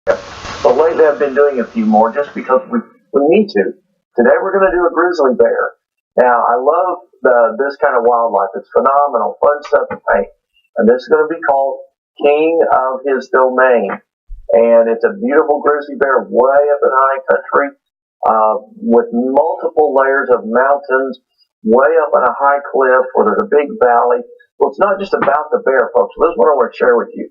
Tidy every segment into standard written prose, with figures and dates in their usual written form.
But lately I've been doing a few more just because we need to. Today we're going to do a grizzly bear. Now I love this kind of wildlife. It's phenomenal, fun stuff to paint. And this is going to be called King of His Domain. And it's a beautiful grizzly bear way up in high country with multiple layers of mountains way up on a high cliff where there's a big valley. Well, it's not just about the bear, folks. This is what I want to share with you.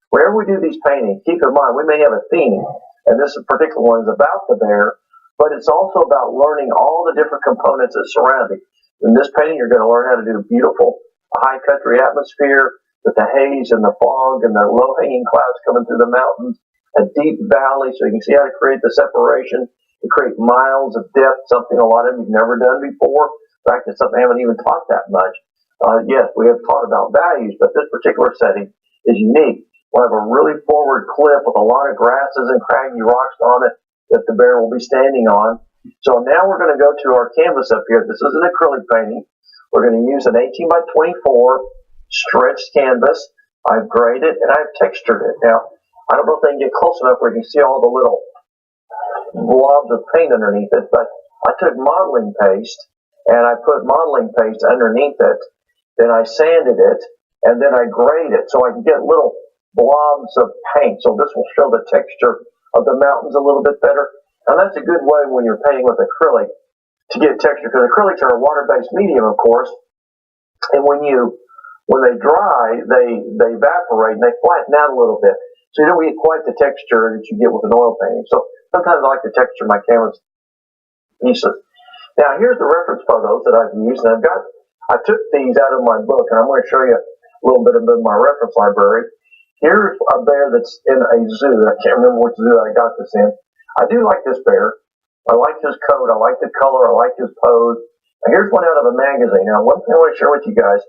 Whenever we do these paintings, keep in mind we may have a theme, and this particular one is about the bear, but it's also about learning all the different components that surround it. In this painting, you're going to learn how to do a beautiful high country atmosphere with the haze and the fog and the low-hanging clouds coming through the mountains, a deep valley so you can see how to create the separation, to create miles of depth, something a lot of you have never done before. In fact, it's something I haven't even taught that much. Yes, we have taught about values, but this particular setting is unique. We'll have a really forward cliff with a lot of grasses and craggy rocks on it that the bear will be standing on. So now we're going to go to our canvas up here. This is an acrylic painting. We're going to use an 18 by 24 stretched canvas. I've graded and I've textured it. Now, I don't know if they can get close enough where you can see all the little blobs of paint underneath it, but I took modeling paste and I put modeling paste underneath it. Then I sanded it and then I grade it so I can get little blobs of paint. So this will show the texture of the mountains a little bit better. And that's a good way when you're painting with acrylic to get texture, because acrylics are a water-based medium, of course. And when they dry, they evaporate and they flatten out a little bit. So you don't get quite the texture that you get with an oil painting. So sometimes I like to texture my canvas pieces. Now here's the reference photos that I've used, and I took these out of my book, and I'm going to show you a little bit of my reference library. Here's a bear that's in a zoo. I can't remember which zoo I got this in. I do like this bear. I like his coat. I like the color. I like his pose. Now, here's one out of a magazine. Now, one thing I want to share with you guys,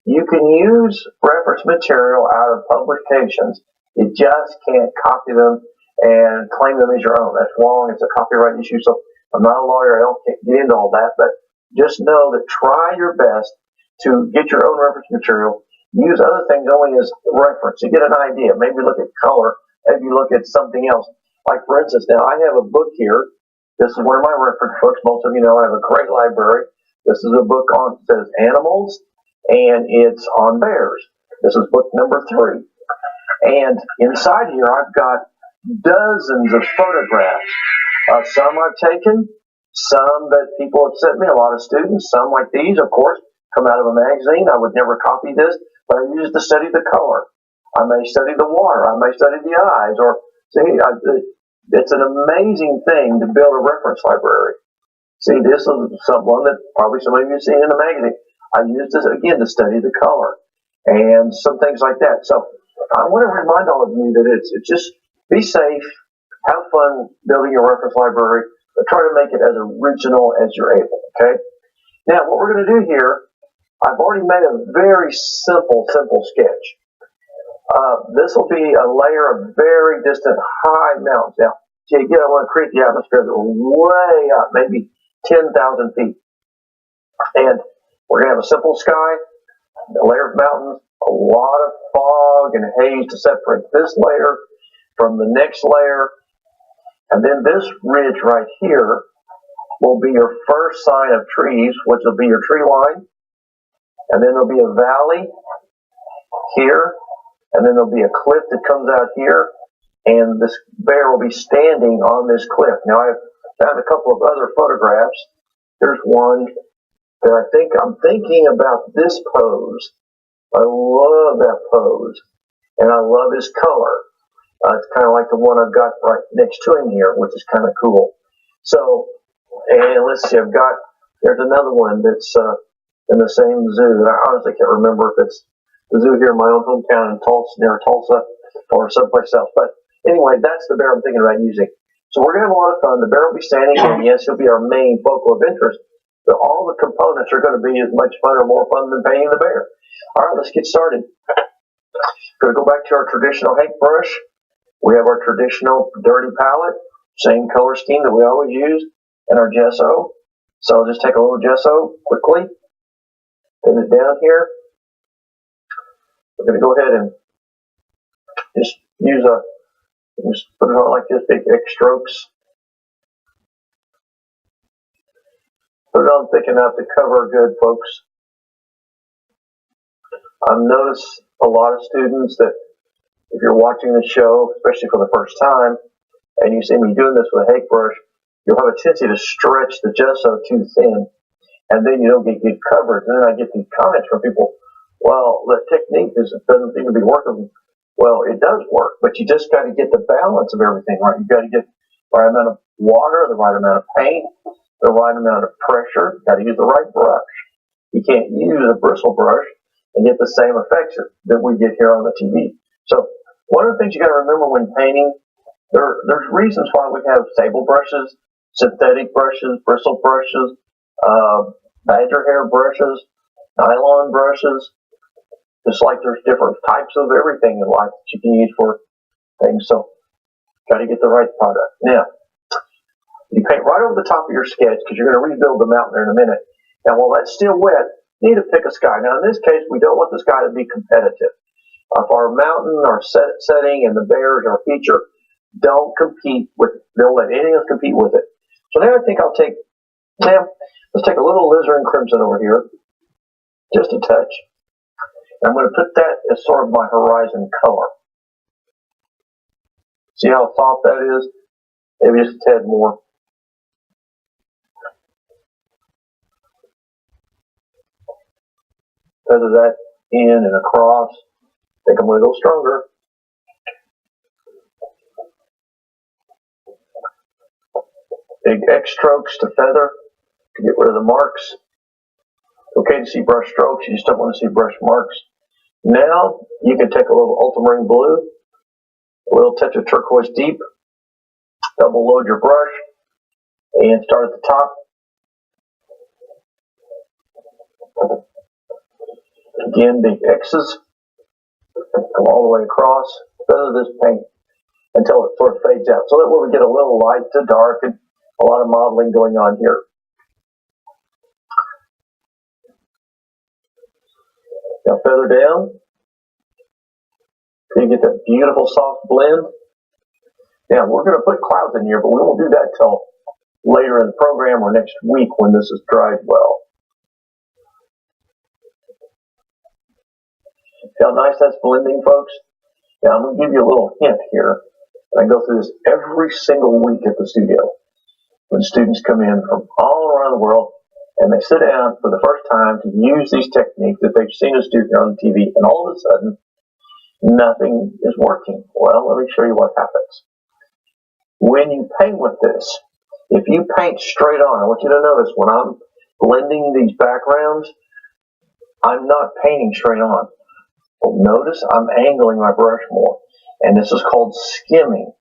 you can use reference material out of publications. You just can't copy them and claim them as your own. That's wrong. It's a copyright issue. So I'm not a lawyer. I don't get into all that. But just know that try your best to get your own reference material. Use other things only as reference to get an idea. Maybe look at color. Maybe look at something else. Like, for instance, now I have a book here. This is one of my reference books. Most of you know I have a great library. This is a book on, it says animals, and it's on bears. This is book number 3. And inside here I've got dozens of photographs. Some I've taken, some that people have sent me, a lot of students, some like these, of course, come out of a magazine. I would never copy this, but I use it to study the color. I may study the water. I may study the eyes. Or see, it's an amazing thing to build a reference library. See, this is one that probably some of you have seen in the magazine. I use this again to study the color and some things like that. So I want to remind all of you that it's just be safe, have fun building your reference library, but try to make it as original as you're able. Okay. Now, what we're going to do here, I've already made a very simple sketch. This will be a layer of very distant high mountains. Now, see, again, I want to create the atmosphere that will way up, maybe 10,000 feet. And we're going to have a simple sky, a layer of mountains, a lot of fog and haze to separate this layer from the next layer. And then this ridge right here will be your first sign of trees, which will be your tree line. And then there'll be a valley here, and then there'll be a cliff that comes out here, and this bear will be standing on this cliff. Now, I've found a couple of other photographs. Here's one that I'm thinking about this pose. I love that pose, and I love his color. It's kind of like the one I've got right next to him here, which is kind of cool. So, and let's see, there's another one that's in the same zoo. I honestly can't remember if it's the zoo here in my own hometown in Tulsa, near Tulsa, or someplace else. But anyway, that's the bear I'm thinking about using. So we're going to have a lot of fun. The bear will be standing, and yes, he'll be our main focal of interest. But all the components are going to be as much fun or more fun than painting the bear. All right, let's get started. We're going to go back to our traditional paint brush. We have our traditional dirty palette, same color scheme that we always use, and our gesso. So I'll just take a little gesso quickly. Put it down here. We're going to go ahead and just use a Just put it on like this, big X strokes. Put it on thick enough to cover good, folks. I've noticed a lot of students that if you're watching the show, especially for the first time, and you see me doing this with a hake brush, you'll have a tendency to stretch the gesso too thin, and then you don't get good coverage. And then I get these comments from people, well, the technique doesn't seem to be working. Well, it does work, but you just got to get the balance of everything right. You got to get the right amount of water, the right amount of paint, the right amount of pressure. You got to use the right brush. You can't use a bristle brush and get the same effects that we get here on the TV. So one of the things you got to remember when painting, there's reasons why we have sable brushes, synthetic brushes, bristle brushes, badger hair brushes, nylon brushes. Just like there's different types of everything in life that you can use for things. So got to get the right product. Now, you paint right over the top of your sketch because you're going to rebuild the mountain there in a minute. Now, while that's still wet, you need to pick a sky. Now, in this case, we don't want the sky to be competitive. If our mountain, our setting, and the bears, our feature, don't compete with it. Don't let anything else compete with it. So now I think let's take a little alizarin crimson over here, just a touch. And I'm going to put that as sort of my horizon color. See how soft that is? Maybe just a tad more. Feather that in and across. I think I'm going to go stronger. Big X strokes to feather to get rid of the marks. Okay to see brush strokes, you just don't want to see brush marks. Now you can take a little ultramarine blue, a little touch of turquoise deep, double load your brush, and start at the top. Again, big X's, come all the way across, feather this paint until it sort of fades out. So that way we get a little light to dark and a lot of modeling going on here. Now feather down so you get that beautiful soft blend. Now we're going to put clouds in here, but we won't do that till later in the program or next week when this is dried well. See how nice that's blending, folks? Now I'm going to give you a little hint here. I go through this every single week at the studio when students come in from all around the world and they sit down for the first time to use these techniques that they've seen a student on TV, and all of a sudden nothing is working. Well, let me show you what happens. When you paint with this, if you paint straight on, I want you to notice when I'm blending these backgrounds, I'm not painting straight on. Well, notice I'm angling my brush more, and this is called skimming.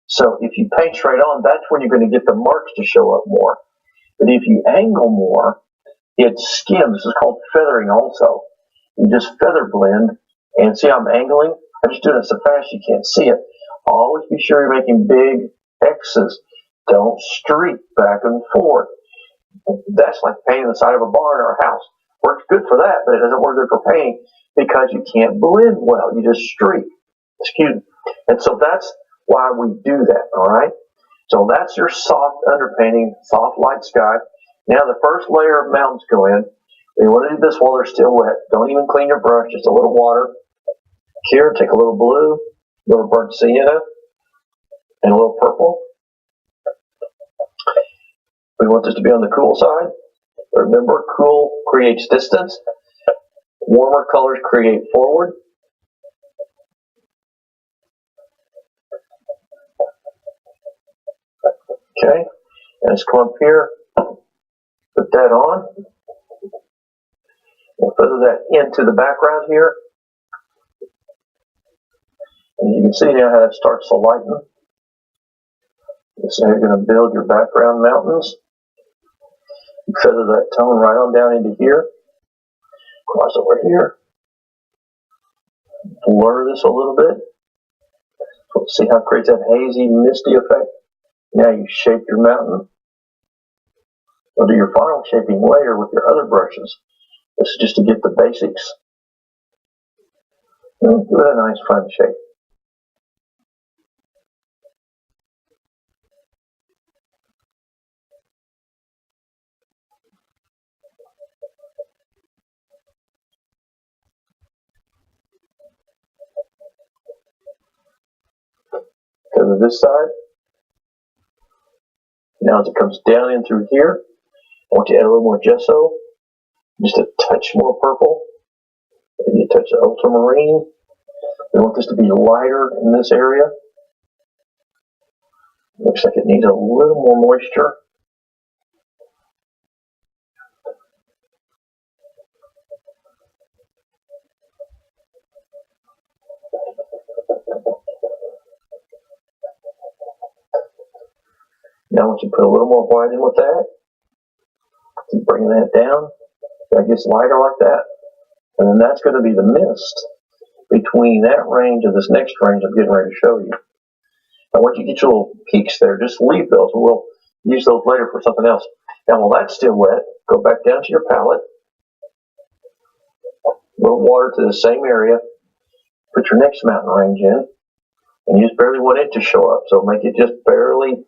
So if you paint straight on, that's when you're going to get the marks to show up more. But if you angle more, it skims. This is called feathering also. You just feather blend, and see how I'm angling? I'm just doing it so fast you can't see it. Always be sure you're making big X's. Don't streak back and forth. That's like painting the side of a barn or a house. Works good for that, but it doesn't work good for painting because you can't blend well. You just streak. Excuse me. And so that's why we do that, all right? So that's your soft underpainting, soft light sky. Now the first layer of mountains go in. You want to do this while they're still wet. Don't even clean your brush, just a little water. Here, take a little blue, a little burnt sienna, and a little purple. We want this to be on the cool side. Remember, cool creates distance. Warmer colors create forward. Okay, and let's come up here, put that on. We'll feather that into the background here. And you can see now how it starts to lighten. So you're going to build your background mountains. You feather that tone right on down into here. Cross over here. Blur this a little bit. So see how it creates that hazy, misty effect. Now you shape your mountain. You'll do your final shaping later with your other brushes. This is just to get the basics. And give it a nice fun shape. to this side. Now as it comes down in through here, I want you to add a little more gesso, just a touch more purple, maybe a touch of ultramarine. We want this to be lighter in this area. Looks like it needs a little more moisture. Now I want you to put a little more white in with that. Keep bringing that down. That gets lighter like that. And then that's going to be the mist between that range and this next range I'm getting ready to show you. Now once you get your little peaks there, just leave those. We'll use those later for something else. Now while that's still wet, go back down to your palette. A little water to the same area. Put your next mountain range in. And use barely 1 inch to show up. So make it just barely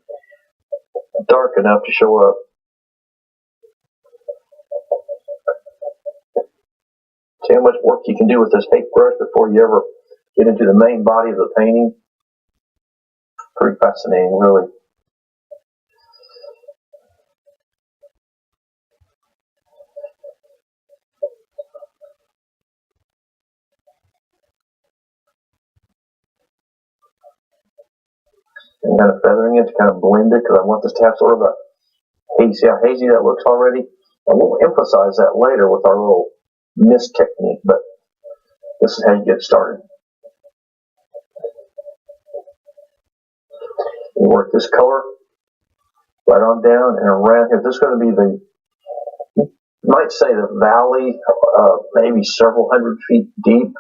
dark enough to show up. See how much work you can do with this paintbrush before you ever get into the main body of the painting. Pretty fascinating, really. I'm kind of feathering it to kind of blend it because I want this to have sort of a hazy. See how hazy that looks already? And we'll emphasize that later with our little mist technique, but this is how you get started. You work this color right on down and around here. This is going to be the, you might say, the valley, maybe several hundred feet deep.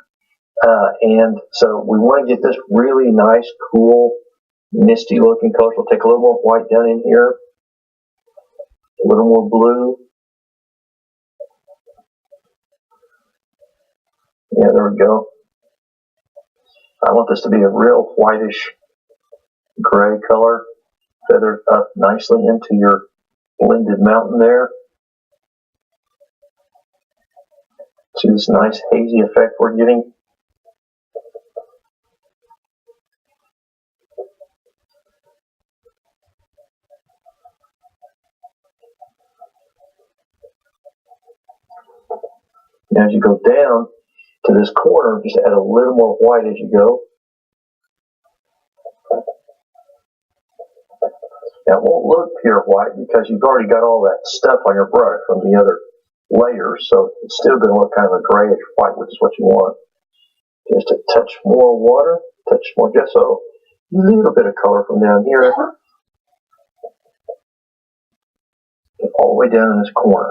And so we want to get this really nice, cool, misty looking color. So we'll take a little more white down in here, a little more blue. Yeah, there we go. I want this to be a real whitish gray color, feathered up nicely into your blended mountain there. See this nice hazy effect we're getting? Now as you go down to this corner, just add a little more white as you go. Now it won't look pure white because you've already got all that stuff on your brush from the other layers, so it's still going to look kind of a grayish white, which is what you want. Just a touch more water, touch more gesso, a little bit of color from down here, and all the way down in this corner.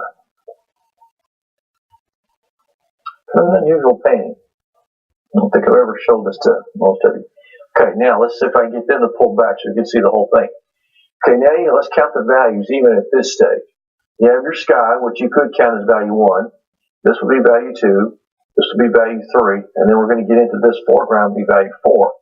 Kind of an unusual painting. I don't think I've ever showed this to most of you. Okay, now let's see if I can get them to pull back so you can see the whole thing. Okay, now let's count the values even at this stage. You have your sky, which you could count as value 1. This would be value 2. This would be value 3. And then we're going to get into this foreground be value 4.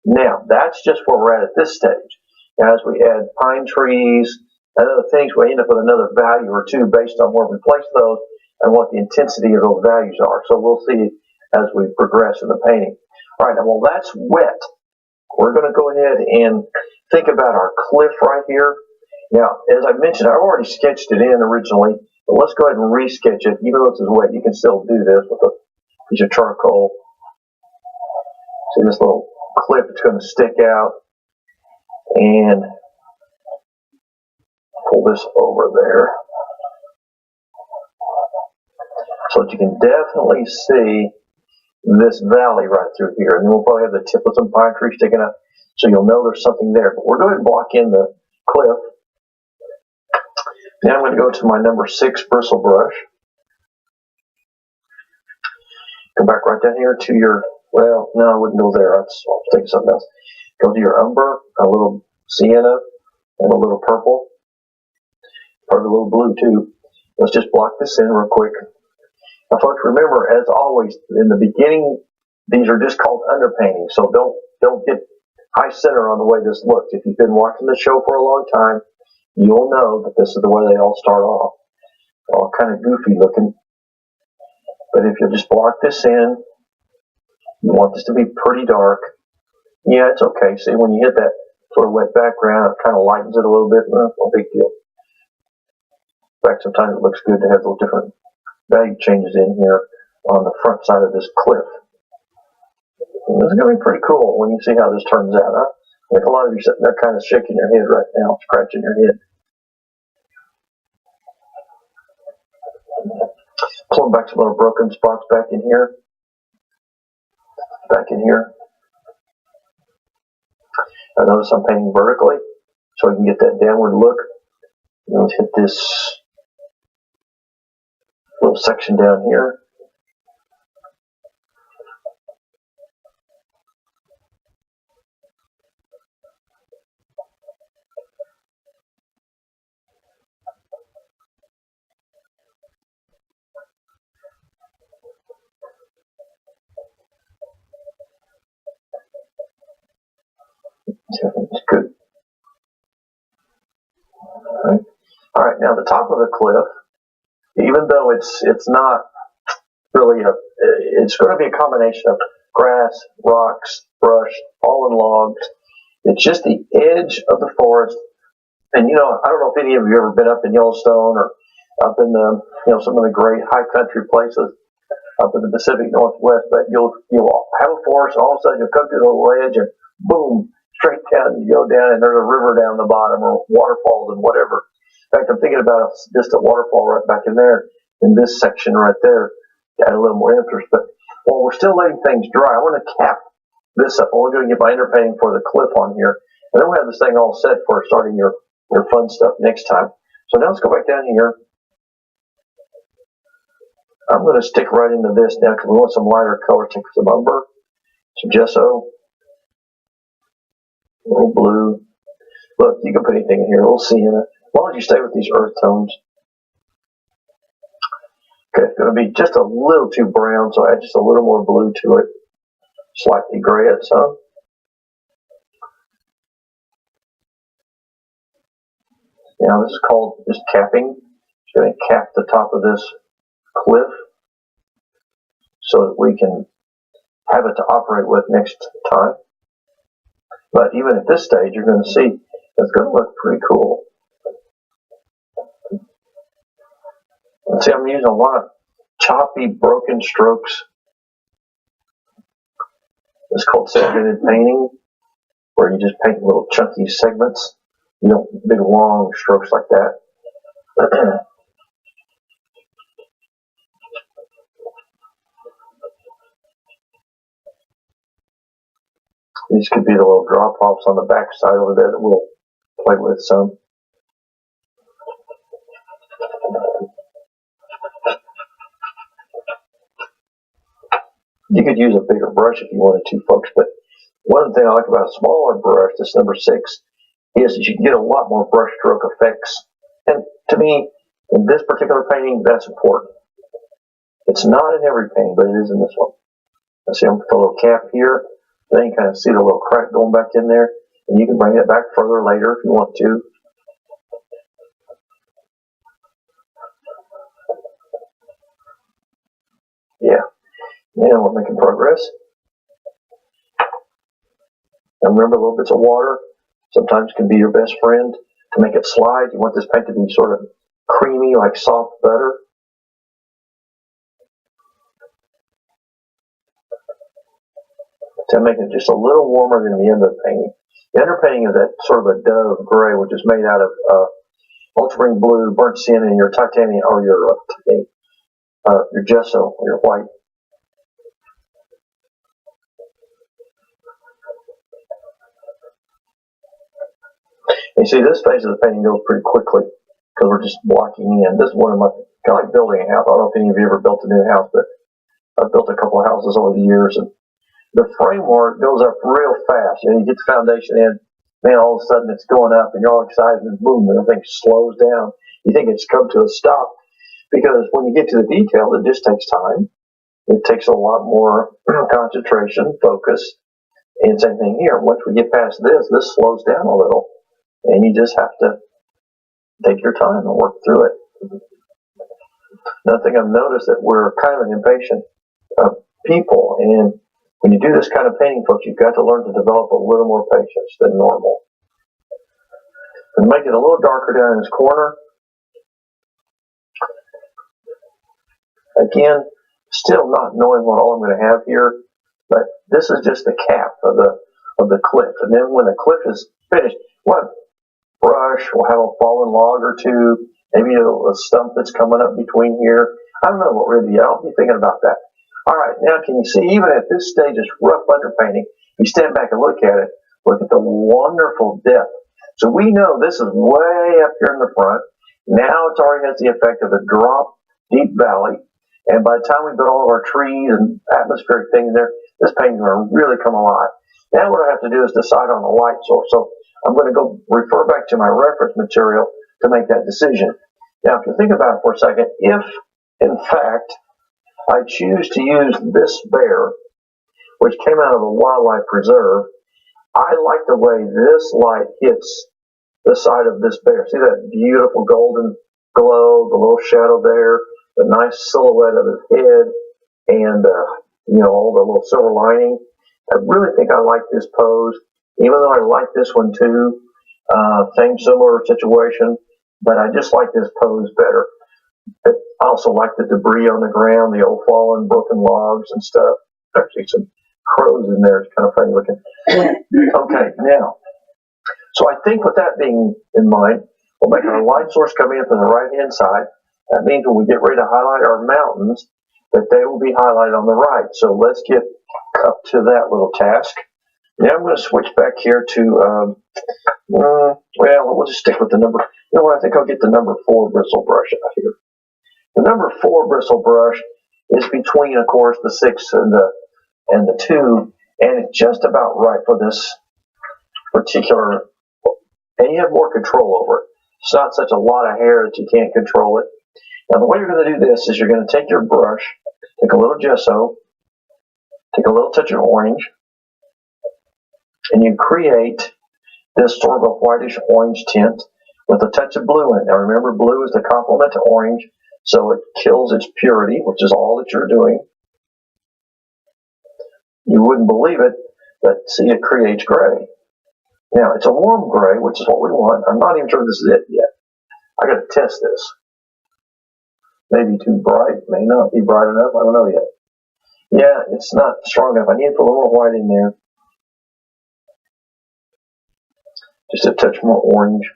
Now, that's just where we're at this stage. Now, as we add pine trees and other things, we end up with another value or two based on where we place those and what the intensity of those values are. So we'll see as we progress in the painting. All right, now, while that's wet, we're going to go ahead and think about our cliff right here. Now, as I mentioned, I already sketched it in originally, but let's go ahead and resketch it. Even though this is wet, you can still do this with a piece of charcoal. See this little cliff that's going to stick out, and pull this over there so that you can definitely see this valley right through here. And then we'll probably have the tip of some pine tree sticking up, so you'll know there's something there. But we're going to block in the cliff. Now I'm going to go to my number 6 bristle brush. Come back right down here to your, well, no, I wouldn't go there. I'll take something else. Go to your umber, a little sienna, and a little purple. Probably a little blue too. Let's just block this in real quick. Now, folks, remember, as always, in the beginning, these are just called underpaintings, so don't get high center on the way this looks. If you've been watching the show for a long time, you'll know that this is the way they all start off. All kind of goofy looking. But if you just block this in, you want this to be pretty dark. Yeah, it's okay. See, when you hit that sort of wet background. It kind of lightens it a little bit. No big deal. In fact, sometimes it looks good to have little different value changes in here on the front side of this cliff. And this is going to be pretty cool when you see how this turns out. Huh? I think a lot of you sitting there kind of shaking your head right now, scratching your head. Pulling back some little broken spots back in here. Back in here. I notice I'm painting vertically so I can get that downward look. Let's hit this little section down here. It's good. All right, now the top of the cliff, even though it's not really it's going to be a combination of grass, rocks, brush, fallen logs. It's just the edge of the forest. And I don't know if any of you have ever been up in Yellowstone or up in some of the great high country places up in the Pacific Northwest, but you'll have a forest, and all of a sudden you'll come to the ledge and boom, straight down, you go down, and there's a river down the bottom or waterfalls and whatever. In fact, I'm thinking about a distant waterfall right back in there, in this section right there, to add a little more interest. But while we're still letting things dry, I want to cap this up. I'm going to get my underpainting for the cliff on here, and then we'll have this thing all set for starting your fun stuff next time. So now let's go back down here. I'm going to stick right into this now because we want some lighter color. Take some umber, some gesso, a little blue. Look, you can put anything in here. We'll see in it. As long as you stay with these earth tones. Okay, it's going to be just a little too brown, so add just a little more blue to it. Slightly gray at some. Now this is called just capping. Just going to cap the top of this cliff so that we can have it to operate with next time. But even at this stage, you're going to see it's going to look pretty cool. And see, I'm using a lot of choppy, broken strokes. It's called segmented painting, where you just paint little chunky segments. You don't big long strokes like that. These could be the little drop-offs on the back side over there that we'll play with some. You could use a bigger brush if you wanted to, folks, but one thing I like about a smaller brush, this number 6, is that you can get a lot more brush stroke effects. And to me, in this particular painting, that's important. It's not in every painting, but it is in this one. Let's see, I'm going to put a little cap here. Then you kind of see the little crack going back in there. And you can bring it back further later if you want to. Yeah. Now we're making progress. And remember, little bits of water sometimes can be your best friend to make it slide. You want this paint to be sort of creamy, like soft butter. To make it just a little warmer than the underpainting. The underpainting is that sort of a dove gray, which is made out of ultramarine blue, burnt sienna, and your titanium or your gesso or your white. You see, this phase of the painting goes pretty quickly because we're just blocking in. This is one of my, kind of like building a house. I don't know if any of you ever built a new house, but I've built a couple of houses over the years, and the framework goes up real fast. You get the foundation in, man, all of a sudden it's going up, and you're all excited, and boom, everything slows down. You think it's come to a stop, because when you get to the detail, it just takes time. It takes a lot more concentration, focus, and same thing here. Once we get past this slows down a little, and you just have to take your time and work through it. Another thing I've noticed that we're kind of an impatient people, and when you do this kind of painting, folks, you've got to learn to develop a little more patience than normal. And make it a little darker down in this corner. Again, still not knowing what all I'm going to have here, but this is just the cap of the cliff. And then when the cliff is finished, we'll have brush, we'll have a fallen log or two, maybe a stump that's coming up between here. I don't know what really, I'll be thinking about that. All right, now can you see, even at this stage, it's rough underpainting. You stand back and look at it, look at the wonderful depth. So we know this is way up here in the front. Now it already has the effect of a drop, deep valley. And by the time we put all of our trees and atmospheric things there, this painting will really come alive. Now what I have to do is decide on a light source. So I'm going to go refer back to my reference material to make that decision. Now, if you think about it for a second, if, in fact, I choose to use this bear, which came out of a wildlife preserve, I like the way this light hits the side of this bear. See that beautiful golden glow, the little shadow there, the nice silhouette of his head, and all the little silver lining. I really think I like this pose, even though I like this one too. Same similar situation, but I just like this pose better. I also like the debris on the ground, the old fallen broken logs and stuff. Actually, some crows in there. It's kind of funny looking. Okay, now, so I think with that being in mind, we'll make our light source coming up on the right-hand side. That means when we get ready to highlight our mountains, that they will be highlighted on the right. So let's get up to that little task. Now I'm going to switch back here to, we'll just stick with the number. You know what? I think I'll get the number 4 bristle brush out here. The number 4 bristle brush is between, of course, the 6 and the 2, and it's just about right for this particular. And you have more control over it. It's not such a lot of hair that you can't control it. Now, the way you're going to do this is you're going to take your brush, take a little gesso, take a little touch of orange, and you create this sort of a whitish orange tint with a touch of blue in it. Now, remember, blue is the complement to orange, so it kills its purity, which is all that you're doing. You wouldn't believe it, but see, it creates gray. Now, it's a warm gray, which is what we want. I'm not even sure this is it yet. I got to test this. Maybe too bright, may not be bright enough. I don't know yet. Yeah, it's not strong enough. I need to put a little more white in there. Just a touch more orange.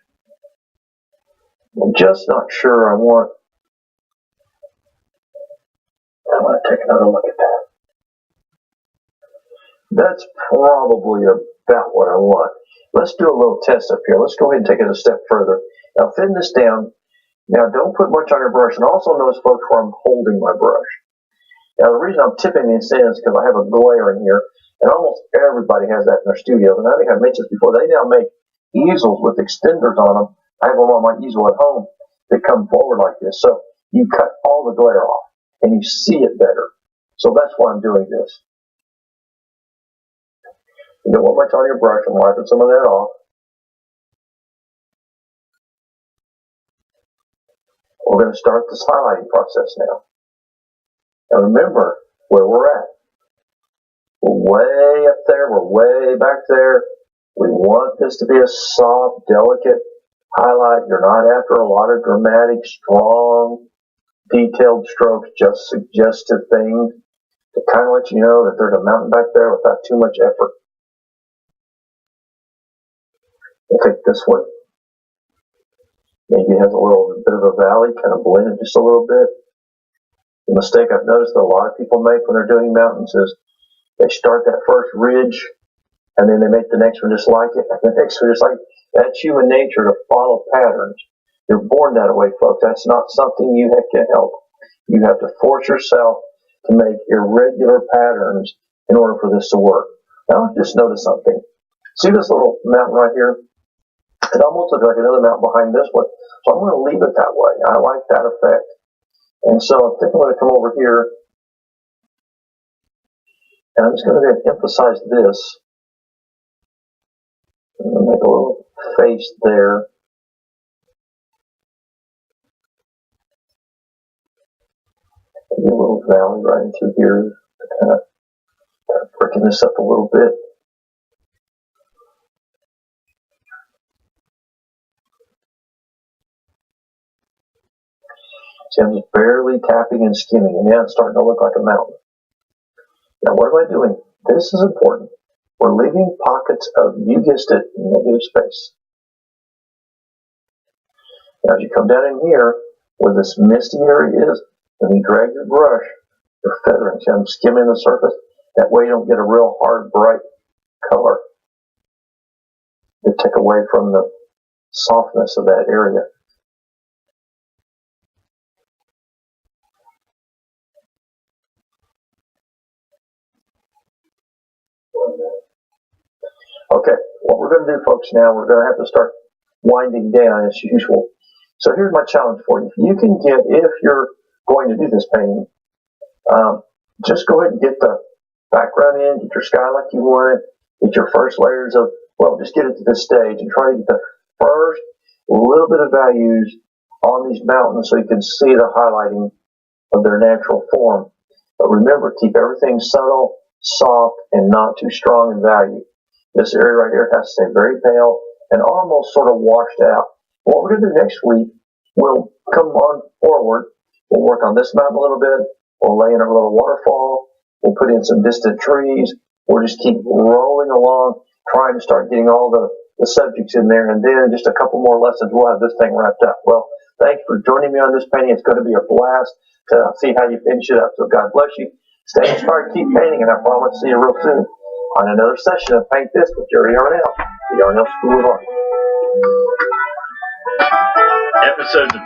I'm just not sure I want. I'm going to take another look at that. That's probably about what I want. Let's do a little test up here. Let's go ahead and take it a step further. Now, thin this down. Now, don't put much on your brush. And also notice, folks, where I'm holding my brush. Now, the reason I'm tipping this in is because I have a glare in here. And almost everybody has that in their studios. And I think I've mentioned this before. They now make easels with extenders on them. I have them on my easel at home that come forward like this. So you cut all the glare off. And you see it better. So that's why I'm doing this. You don't want much on your brush. I'm wiping some of that off. We're going to start this highlighting process now. Now remember where we're at. We're way up there. We're way back there. We want this to be a soft, delicate highlight. You're not after a lot of dramatic, strong, detailed strokes, just suggestive things to kind of let you know that there's a mountain back there without too much effort. We'll take this one. Maybe it has a little bit of a valley, kind of blended just a little bit. The mistake I've noticed that a lot of people make when they're doing mountains is they start that first ridge and then they make the next one just like it, and the next one just like it. That's human nature to follow patterns. You're born that way, folks. That's not something you can help. You have to force yourself to make irregular patterns in order for this to work. Now, just notice something. See this little mountain right here? It almost looks like another mountain behind this one. So I'm going to leave it that way. I like that effect. And so I think I'm going to come over here. And I'm just going to emphasize this. I'm going to make a little face there. Maybe a little valley right into here. Kind of breaking this up a little bit. Tim's barely tapping and skimming, and now it's starting to look like a mountain. Now, what am I doing? This is important. We're leaving pockets of, you guessed it, negative space. Now, as you come down in here, where this misty area is, when you drag your brush, you're feathering. See, I'm skimming the surface. That way you don't get a real hard, bright color to take away from the softness of that area. Okay, what we're going to do, folks, now, we're going to have to start winding down as usual. So here's my challenge for you. You can get, if you're going to do this painting, just go ahead and get the background in, get your sky like you want it, get your first layers of, well, just get it to this stage and try to get the first little bit of values on these mountains so you can see the highlighting of their natural form. But remember, keep everything subtle, soft, and not too strong in value. This area right here has to stay very pale and almost sort of washed out. What we're going to do next week, we'll come on forward. We'll work on this mountain a little bit. We'll lay in our little waterfall. We'll put in some distant trees. We'll just keep rolling along, trying to start getting all the subjects in there. And then just a couple more lessons, we'll have this thing wrapped up. Well, thanks for joining me on this painting. It's going to be a blast to see how you finish it up. So God bless you. Stay inspired, keep painting, and I promise to see you real soon on another session of Paint This with Jerry Yarnell, the Yarnell School of Art. Episodes of